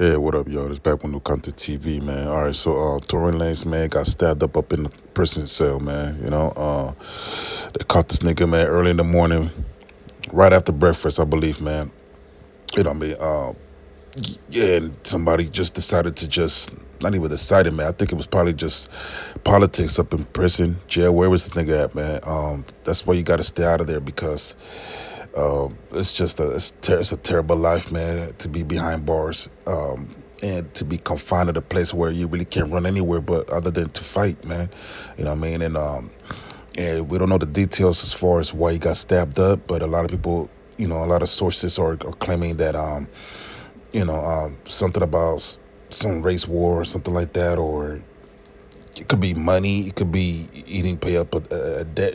Yeah, what up, yo? It's back with new content TV, man. All right, so Tory Lanez, man, got stabbed up in the prison cell, man. They caught this nigga, man, early in the morning, right after breakfast, I believe, man. You know what I mean? Yeah, and somebody just decided to just not even decided, man. I think it was probably just politics up in prison, jail. Where was this nigga at, man? That's why you got to stay out of there because it's just it's a terrible life, man, to be behind bars. And to be confined to a place where you really can't run anywhere but other than to fight, man. You know what I mean? And we don't know the details as far as why he got stabbed up, but a lot of people, a lot of sources are claiming that, something about some race war or something like that, or it could be money, it could be eating pay up a debt,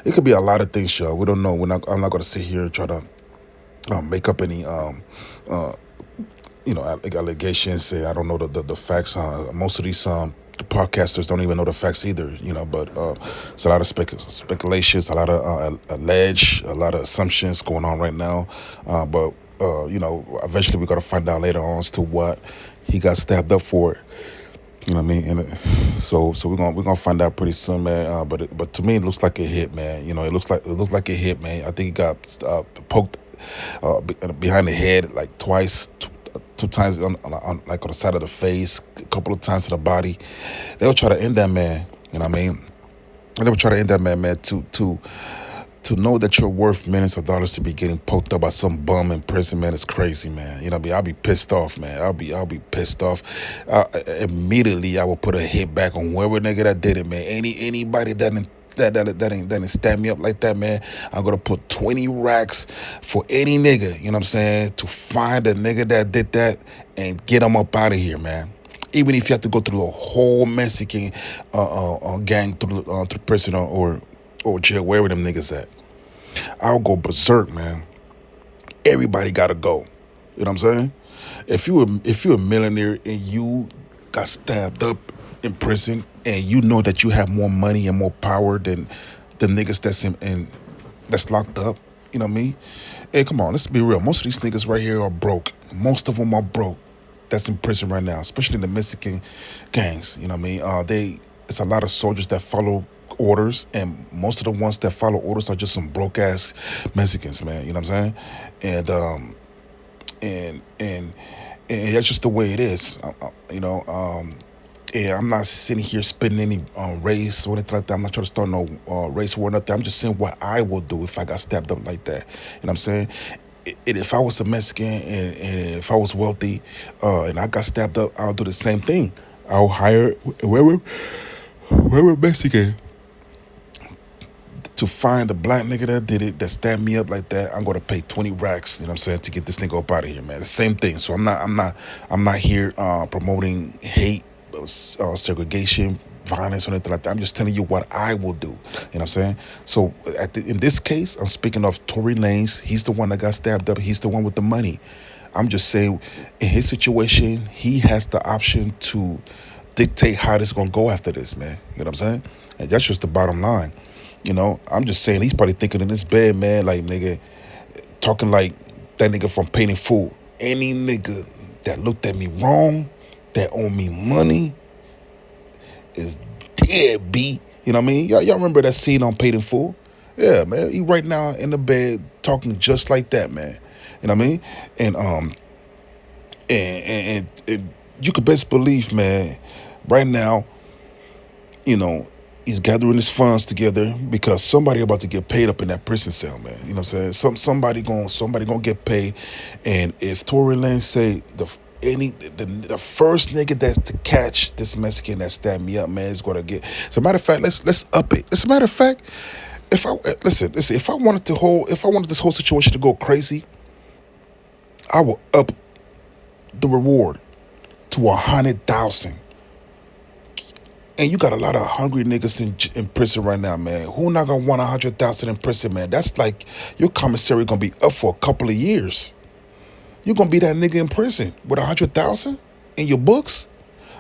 it could be a lot of things, y'all. We don't know. I'm not going to sit here and try to make up any allegations. Say I don't know the facts. Most of these the podcasters don't even know the facts either. But it's a lot of speculations, a lot of a lot of assumptions going on right now. But eventually we're gonna find out later on as to what he got stabbed up for. You know what I mean? So we're gonna find out pretty soon, man. But to me it looks like a hit, man. It looks like a hit, man. I think he got poked behind the head like twice. Two times like on the side of the face, a couple of times to the body. They'll try to end that man. You know what I mean? And they will try to end that man, to know that you're worth millions of dollars to be getting poked up by some bum in prison, man, is crazy, man. I'll be pissed off, man. I'll be pissed off. Immediately, I will put a hit back on whoever nigga that did it, man. Anybody that ain't stand me up like that, man. I'm gonna put 20 racks for any nigga, you know what I'm saying, to find a nigga that did that and get him up out of here, man. Even if you have to go through the whole Mexican gang through prison or jail, wherever them niggas at. I'll go berserk, man. Everybody gotta go. You know what I'm saying? If you're a millionaire and you got stabbed up in prison and you know that you have more money and more power than the niggas that's locked up, you know what I mean? Hey, come on, let's be real. Most of these niggas right here are broke. Most of them are broke. That's in prison right now, especially the Mexican gangs. You know what I mean? It's a lot of soldiers that follow orders, and most of the ones that follow orders are just some broke ass Mexicans, man. You know what I'm saying? And that's just the way it is. Yeah, I'm not sitting here spitting any race or anything like that. I'm not trying to start no race war or nothing. I'm just saying what I would do if I got stabbed up like that. You know what I'm saying? If I was a Mexican and if I was wealthy and I got stabbed up, I'll do the same thing. I'll hire whoever Mexican to find the black nigga that did it, that stabbed me up like that. I'm gonna pay 20 racks, you know what I'm saying, to get this nigga up out of here, man. The same thing. So I'm not here promoting hate, segregation, violence, or anything like that. I'm just telling you what I will do. You know what I'm saying? So in this case, I'm speaking of Tory Lanez. He's the one that got stabbed up. He's the one with the money. I'm just saying, in his situation, he has the option to dictate how this is gonna go after this, man. You know what I'm saying? And that's just the bottom line. I'm just saying he's probably thinking in his bed, man, like nigga, talking like that nigga from Painting Food. Any nigga that looked at me wrong, that owe me money, is dead, B. You know what I mean? Y'all remember that scene on Painting Food? Yeah, man. He right now in the bed talking just like that, man. You know what I mean? And you could best believe, man, right now, he's gathering his funds together because somebody about to get paid up in that prison cell, man. You know what I'm saying? Somebody gonna get paid. And if Tory Lanez say the first nigga that to catch this Mexican that stabbed me up, man, is gonna get. As a matter of fact, let's up it. As a matter of fact, if I wanted this whole situation to go crazy, I will up the reward to 100,000. And you got a lot of hungry niggas in prison right now, man. Who not gonna want 100,000 in prison, man? That's like your commissary gonna be up for a couple of years. You gonna be that nigga in prison with 100,000 in your books,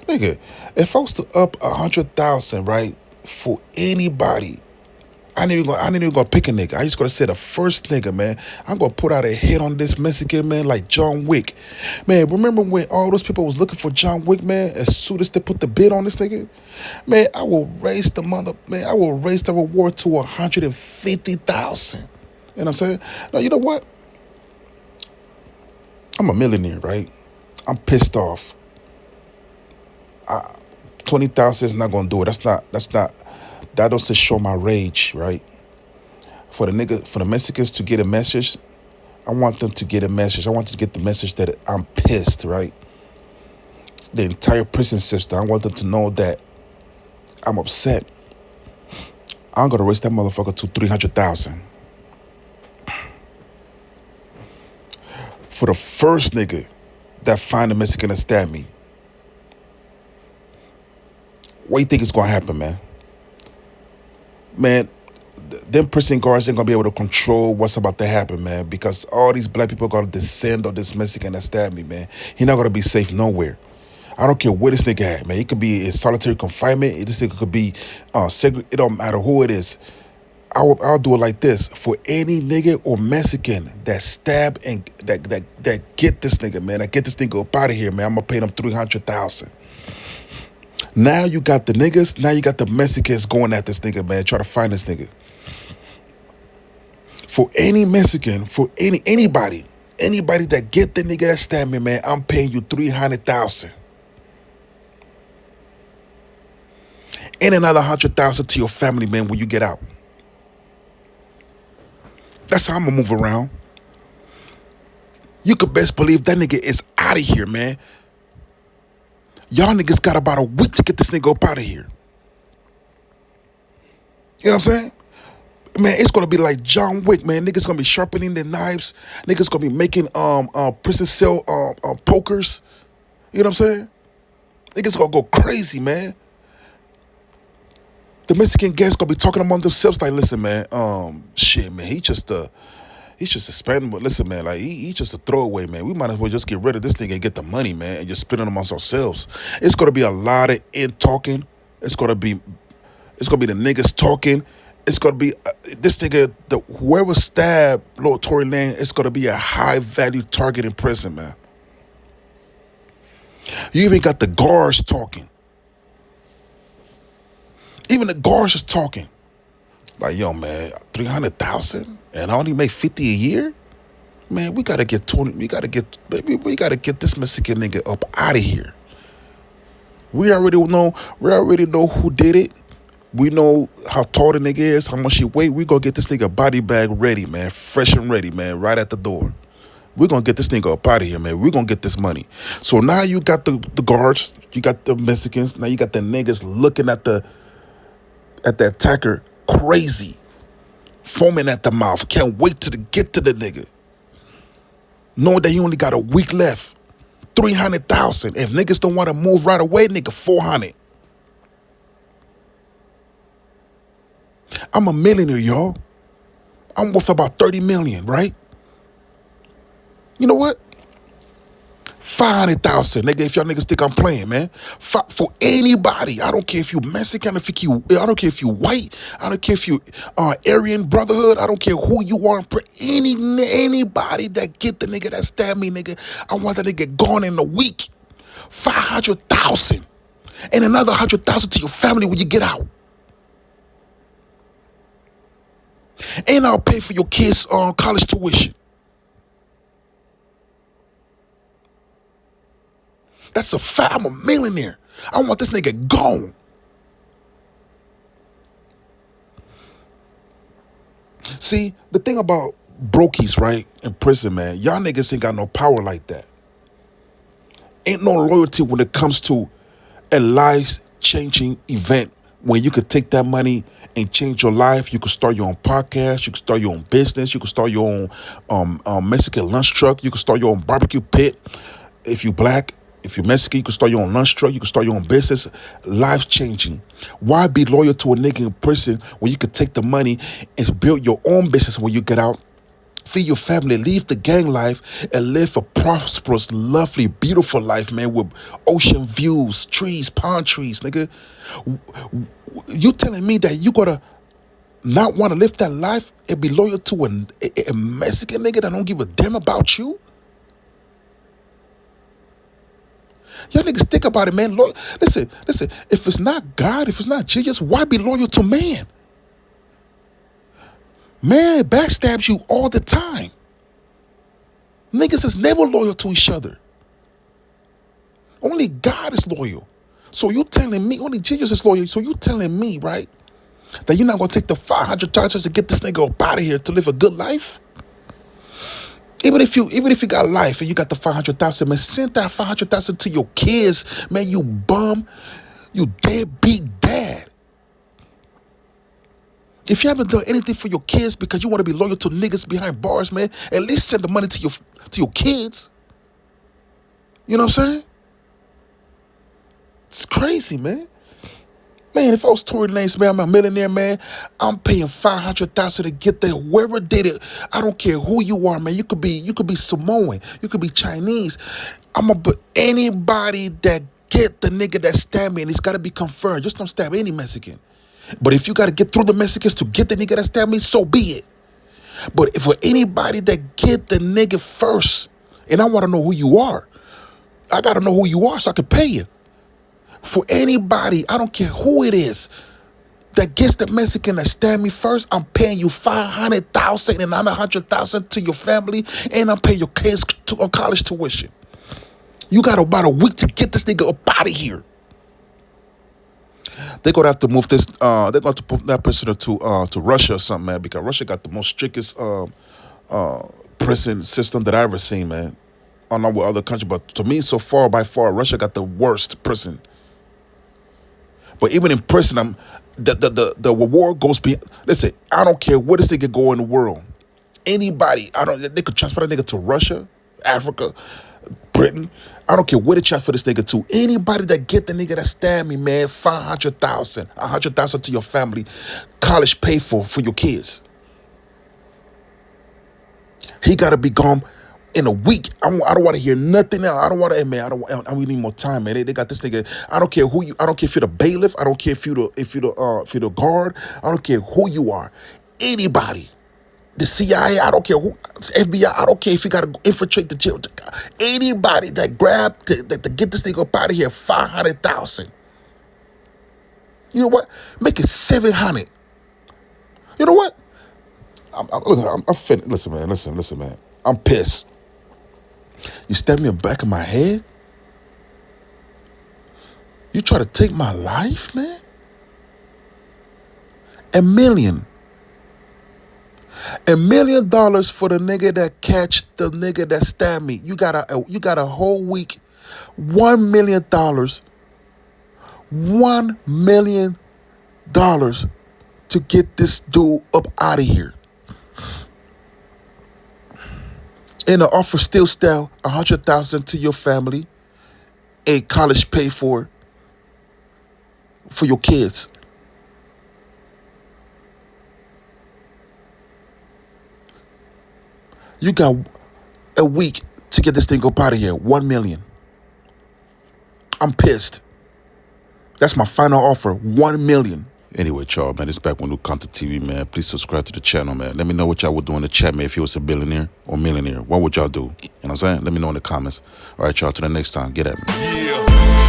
nigga. If I was to up 100,000, right, for anybody, I ain't even gonna pick a nigga. I just gonna say the first nigga, man. I'm gonna put out a hit on this Mexican, man, like John Wick. Man, remember when all those people was looking for John Wick, man? As soon as they put the bid on this nigga, man, I will raise the reward to 150,000. You know what I'm saying? Now you know what? I'm a millionaire, right? I'm pissed off. 20,000 is not gonna do it. That doesn't show my rage, right? For the Mexicans to get a message, I want them to get a message. I want them to get the message that I'm pissed, right? The entire prison system, I want them to know that I'm upset. I'm gonna raise that motherfucker to 300,000. For the first nigga that find a Mexican and stab me, what do you think is gonna happen, man? Man, them prison guards ain't gonna be able to control what's about to happen, man, because all these black people gotta descend on this Mexican that stabbed me, man. He not gonna be safe nowhere. I don't care where this nigga at, man. He could be in solitary confinement. This nigga could be it don't matter who it is. I'll do it like this. For any nigga or Mexican that stab and that get this nigga, man, that get this nigga up out of here, man, I'm gonna pay them 300,000. Now you got the niggas, now you got the Mexicans going at this nigga, man, try to find this nigga. For any Mexican, for anybody that get the nigga that stab me, man, I'm paying you 300,000. And another 100,000 to your family, man, when you get out. That's how I'm gonna move around. You could best believe that nigga is out of here, man. Y'all niggas got about a week to get this nigga up out of here. You know what I'm saying? Man, it's gonna be like John Wick, man. Niggas gonna be sharpening their knives. Niggas gonna be making prison cell pokers. You know what I'm saying? Niggas gonna go crazy, man. The Mexican guys gonna be talking among themselves like, listen, man, shit, man, he's just a spend. Listen, man, like he's just a throwaway, man. We might as well just get rid of this thing and get the money, man, and just spend it amongst ourselves. It's gonna be a lot of talking. It's gonna be the niggas talking. It's gonna be this nigga, whoever stabbed Lord Tory Lanez, it's gonna be a high value target in prison, man. You even got the guards talking. Even the guards is talking. Like, yo, man, 300,000 and I only make 50 a year? Man, we gotta get this Mexican nigga up out of here. We already know who did it. We know how tall the nigga is, how much he weigh. We gonna get this nigga body bag ready, man, fresh and ready, man, right at the door. We're gonna get this nigga up out of here, man. We're gonna get this money. So now you got the guards, you got the Mexicans, now you got the niggas looking at the attacker crazy, foaming at the mouth, can't wait to get to the nigga, knowing that he only got a week left. 300,000. If niggas don't want to move right away, nigga, 400. I'm a millionaire, y'all. I'm worth about 30 million, right? You know what? 500,000, nigga, if y'all niggas think I'm playing, man. For anybody. I don't care if you Mexican, I don't care if you white, I don't care if you Aryan Brotherhood, I don't care who you are. Anybody that get the nigga that stabbed me, nigga, I want that nigga gone in a week. 500,000. And another 100,000 to your family when you get out. And I'll pay for your kids' college tuition. That's a fact. I'm a millionaire. I want this nigga gone. See, the thing about brokies, right, in prison, man, y'all niggas ain't got no power like that. Ain't no loyalty when it comes to a life-changing event when you could take that money and change your life. You could start your own podcast. You could start your own business. You could start your own Mexican lunch truck. You could start your own barbecue pit. If you black, if you're Mexican, you can start your own lunch truck. You can start your own business. Life-changing. Why be loyal to a nigga in prison when you could take the money and build your own business when you get out? Feed your family, leave the gang life, and live a prosperous, lovely, beautiful life, man, with ocean views, trees, palm trees, nigga. You telling me that you gotta not want to live that life and be loyal to a Mexican nigga that don't give a damn about you? Y'all niggas think about it, man. Listen. If it's not God, if it's not Jesus, why be loyal to man? Man backstabs you all the time. Niggas is never loyal to each other. Only God is loyal. So you telling me, only Jesus is loyal. So you telling me, right, that you're not going to take the $500 to get this nigga up out of here to live a good life? Even if you got life and you got the $500,000, man, send that $500,000 to your kids, man. You bum, you deadbeat dad. If you haven't done anything for your kids because you want to be loyal to niggas behind bars, man, at least send the money to your kids. You know what I'm saying? It's crazy, man. Man, if I was Tory Lanez, man, I'm a millionaire, man, I'm paying $500,000 to get there. Whoever did it, I don't care who you are, man. You could be Samoan, you could be Chinese. But anybody that get the nigga that stabbed me, and it's got to be confirmed. Just don't stab any Mexican. But if you got to get through the Mexicans to get the nigga that stabbed me, so be it. But if for anybody that get the nigga first, and I want to know who you are, I got to know who you are so I can pay you. For anybody, I don't care who it is, that gets the Mexican that stabbed me first, I'm paying you $500,000 and another $100,000 to your family, and I'm paying your kids college tuition. You got about a week to get this nigga up out of here. They're gonna have to move this. They're going to put that prisoner to Russia or something, man, because Russia got the most strictest prison system that I ever seen, man. I don't know what other country, but to me, so far by far, Russia got the worst prison. But even in prison, the reward goes beyond. Listen, I don't care where this nigga go in the world. Anybody, they could transfer that nigga to Russia, Africa, Britain. I don't care where they transfer this nigga to. Anybody that get the nigga that stabbed me, man, $500,000, $100,000 to your family, college paid for your kids. He gotta be gone in a week. I don't want to hear nothing else. I don't want to, man. We need more time, man. They got this nigga. I don't care who you. I don't care if you're the bailiff. I don't care if you're the guard. I don't care who you are. Anybody, the CIA. I don't care who. FBI. I don't care if you got to infiltrate the jail. Anybody that grab to get this nigga up out of here, $500,000. You know what? Make it $700. You know what? I'm fin. Listen, man. I'm pissed. You stabbed me in the back of my head? You try to take my life, man? $1 million. $1 million for the nigga that catch the nigga that stabbed me. You got a whole week. $1 million. $1 million to get this dude up out of here. And the offer still $100,000 to your family, a college paid for your kids. You got a week to get this thing up out of here. $1 million. I'm pissed. That's my final offer. $1 million. Anyway, y'all, man, it's back with new content TV, man. Please subscribe to the channel, man. Let me know what y'all would do in the chat, man. If you was a billionaire or millionaire, what would y'all do? You know what I'm saying? Let me know in the comments. All right, y'all, till the next time. Get at me. Yeah.